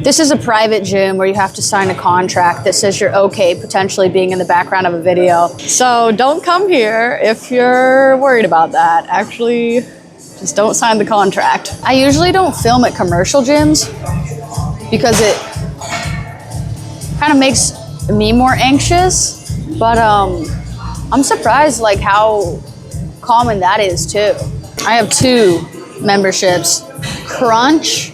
This is a private gym where you have to sign a contract that says you're okay potentially being in the background of a video. So don't come here if you're worried about that. Actually, just don't sign the contract. I usually don't film at commercial gyms because it kind of makes me more anxious, but I'm surprised like how common that is too. I have 2 memberships, Crunch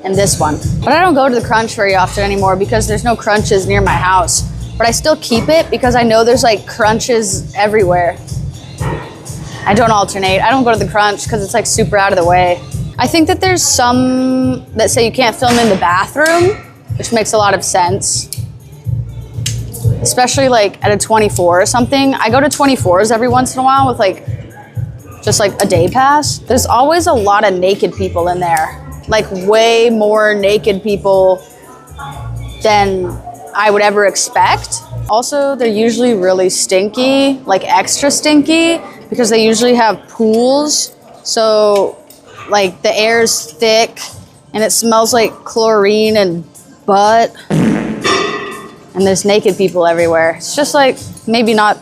and this one. But I don't go to the Crunch very often anymore because there's no Crunches near my house. But I still keep it because I know there's like Crunches everywhere. I don't alternate. I don't go to the Crunch because it's like super out of the way. I think that there's some that say you can't film in the bathroom, which makes a lot of sense. Especially like at a 24 or something. I go to 24s every once in a while with like, just like a day pass. There's always a lot of naked people in there. Like way more naked people than I would ever expect. Also, they're usually really stinky, like extra stinky, because they usually have pools. So like the air's thick and it smells like chlorine and butt. And there's naked people everywhere. It's just like maybe not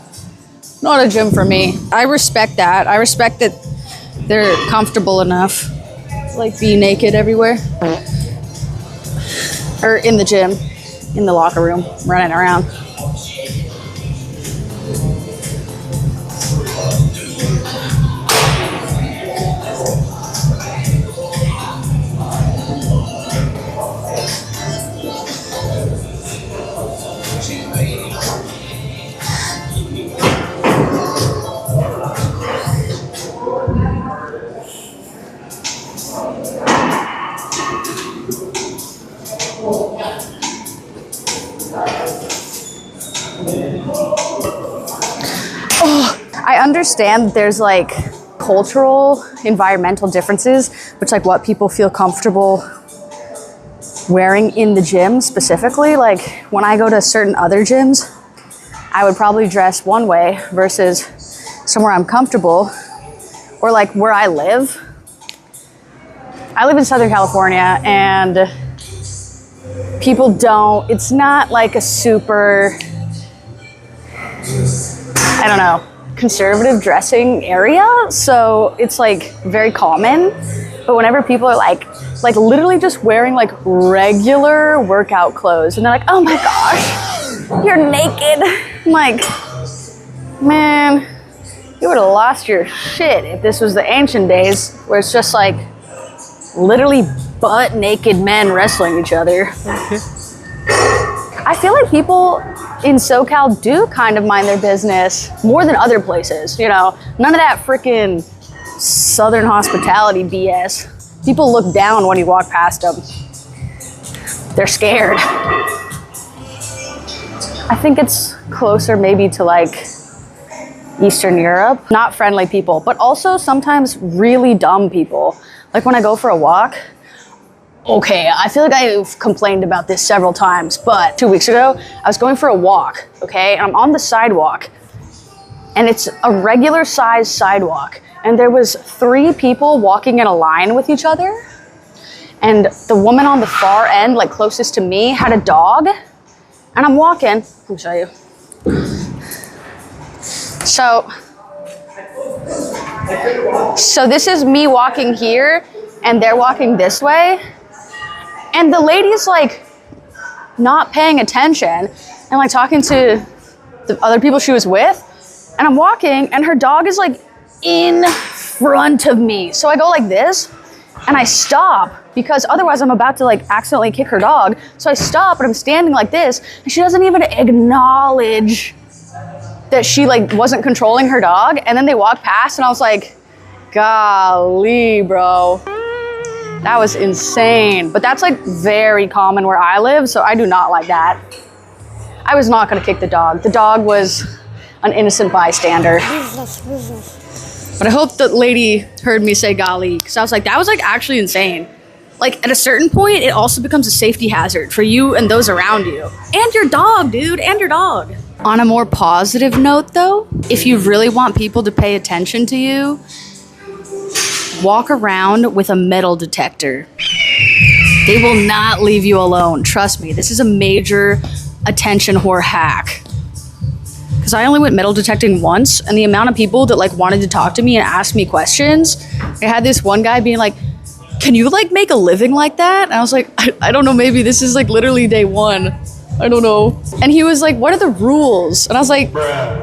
a gym for me. I respect that. I respect that they're comfortable enough to like be naked everywhere. Or in the gym, in the locker room, running around. I understand there's like cultural, environmental differences, which like what people feel comfortable wearing in the gym specifically. Like when I go to certain other gyms, I would probably dress one way versus somewhere I'm comfortable or like where I live. I live in Southern California and people don't, it's not like a super, I don't know, conservative dressing area, so it's like very common. But whenever people are like literally just wearing like regular workout clothes and they're like, oh my gosh, you're naked, I'm like, man, you would have lost your shit if this was the ancient days where it's just like literally butt naked men wrestling each other. I feel like people in SoCal do kind of mind their business more than other places, you know? None of that freaking Southern hospitality BS. People look down when you walk past them. They're scared. I think it's closer maybe to like Eastern Europe. Not friendly people, but also sometimes really dumb people. Like when I go for a walk, okay, I feel like I've complained about this several times, but 2 weeks ago, I was going for a walk, okay? And I'm on the sidewalk, and it's a regular size sidewalk, and there was 3 people walking in a line with each other, and the woman on the far end, like closest to me, had a dog, and I'm walking, let me show you. So this is me walking here, and they're walking this way. And the lady's like not paying attention and like talking to the other people she was with. And I'm walking and her dog is like in front of me. So I go like this and I stop because otherwise I'm about to like accidentally kick her dog. So I stop and I'm standing like this and she doesn't even acknowledge that she like wasn't controlling her dog. And then they walk past and I was like, golly, bro. That was insane. But that's like very common where I live, so I do not like that. I was not gonna kick the dog. The dog was an innocent bystander. But I hope the lady heard me say golly, because I was like, that was like actually insane. Like at a certain point, it also becomes a safety hazard for you and those around you. And your dog, dude, and your dog. On a more positive note though, if you really want people to pay attention to you, walk around with a metal detector. They will not leave you alone. Trust me, this is a major attention whore hack. Because I only went metal detecting once, and the amount of people that like wanted to talk to me and ask me questions, I had this one guy being like, can you like make a living like that? And I was like, I don't know, maybe this is like literally day one. I don't know. And he was like, what are the rules? And I was like,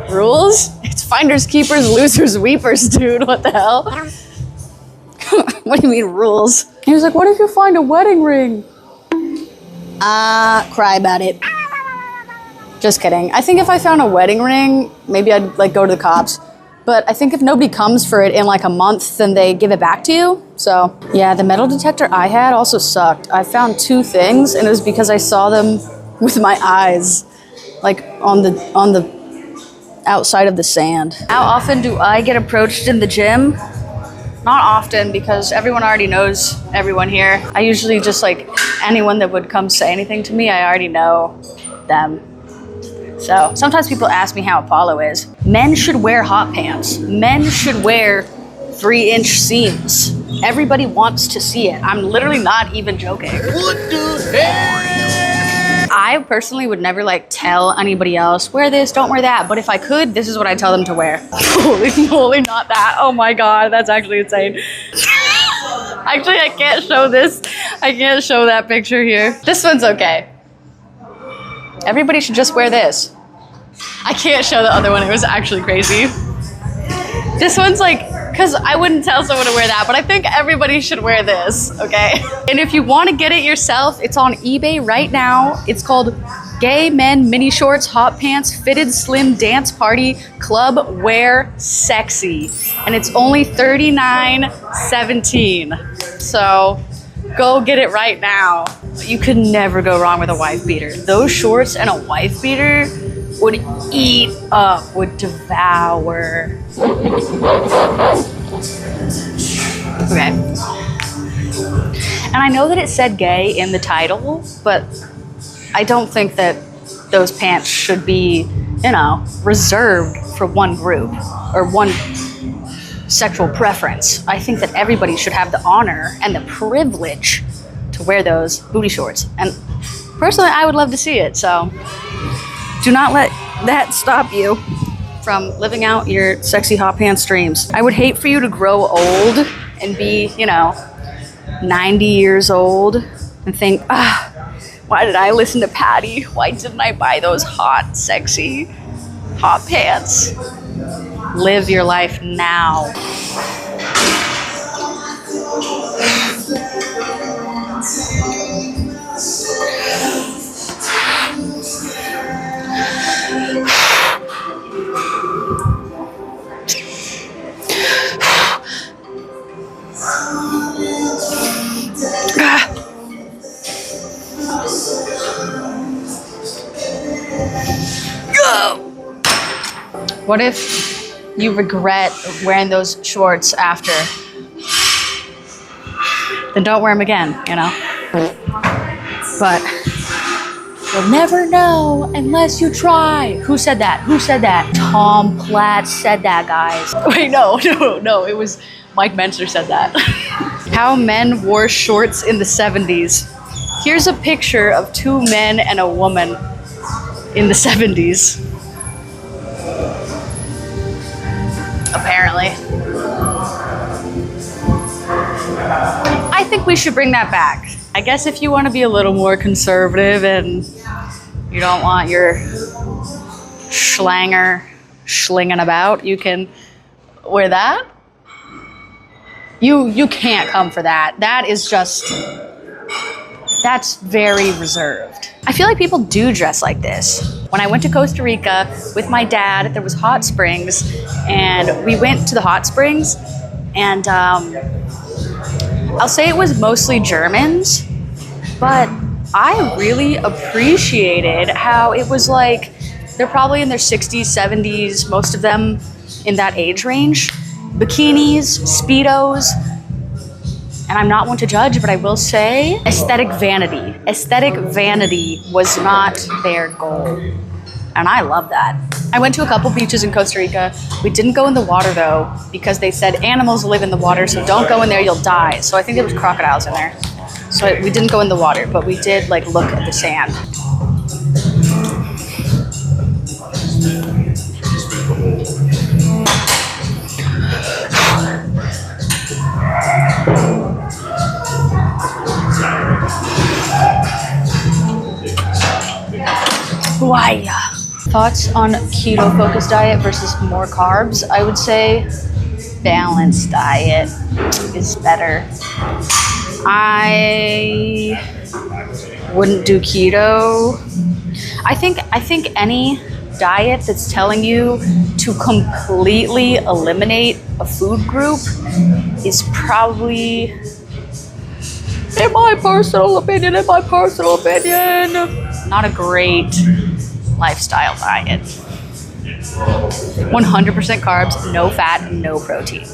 rules? It's finders, keepers, losers, weepers, dude. What the hell? What do you mean rules? He was like, what if you find a wedding ring? Cry about it. Just kidding. I think if I found a wedding ring, maybe I'd like go to the cops. But I think if nobody comes for it in like a month, then they give it back to you. So yeah, the metal detector I had also sucked. I found 2 things, and it was because I saw them with my eyes, like on the outside of the sand. How often do I get approached in the gym? Not often, because everyone already knows everyone here. I usually just like anyone that would come say anything to me, I already know them. So sometimes people ask me how Apollo is. Men should wear hot pants. Men should wear 3-inch seams. Everybody wants to see it. I'm literally not even joking. What the hell? I personally would never like tell anybody else, wear this, don't wear that. But if I could, this is what I tell them to wear. Holy moly, not that. Oh my God, that's actually insane. Actually, I can't show this. I can't show that picture here. This one's okay. Everybody should just wear this. I can't show the other one. It was actually crazy. This one's like, because I wouldn't tell someone to wear that, but I think everybody should wear this, okay? And if you want to get it yourself, it's on eBay right now. It's called Gay Men Mini Shorts Hot Pants Fitted Slim Dance Party Club Wear Sexy. And it's only $39.17. So go get it right now. You could never go wrong with a wife beater. Those shorts and a wife beater would eat up, would devour. Okay. And I know that it said gay in the title, but I don't think that those pants should be, you know, reserved for one group or one sexual preference. I think that everybody should have the honor and the privilege to wear those booty shorts. And personally, I would love to see it. So do not let that stop you from living out your sexy hot pants dreams. I would hate for you to grow old and be, you know, 90 years old and think, why did I listen to Patty? Why didn't I buy those hot, sexy, hot pants? Live your life now. What if you regret wearing those shorts after? Then don't wear them again, you know? But you'll never know unless you try. Who said that? Who said that? Tom Platt said that, guys. Wait, no, it was Mike Menser said that. How men wore shorts in the 70s. Here's a picture of 2 men and a woman in the 70s. Apparently. I think we should bring that back. I guess if you want to be a little more conservative and you don't want your schlanger schlinging about, you can wear that. You can't come for that. That is just, that's very reserved. I feel like people do dress like this. When I went to Costa Rica with my dad, there was hot springs, and we went to the hot springs, and I'll say it was mostly Germans, but I really appreciated how it was like, they're probably in their 60s, 70s, most of them in that age range. Bikinis, Speedos, and I'm not one to judge, but I will say aesthetic vanity. Aesthetic vanity was not their goal. And I love that. I went to a couple beaches in Costa Rica. We didn't go in the water though, because they said animals live in the water, so don't go in there, you'll die. So I think there was crocodiles in there. So we didn't go in the water, but we did like look at the sand. Why? Thoughts on keto focused diet versus more carbs? I would say balanced diet is better. I wouldn't do keto. I think any diet that's telling you to completely eliminate a food group is probably, in my personal opinion, not a great lifestyle diet. 100% carbs, no fat, no protein.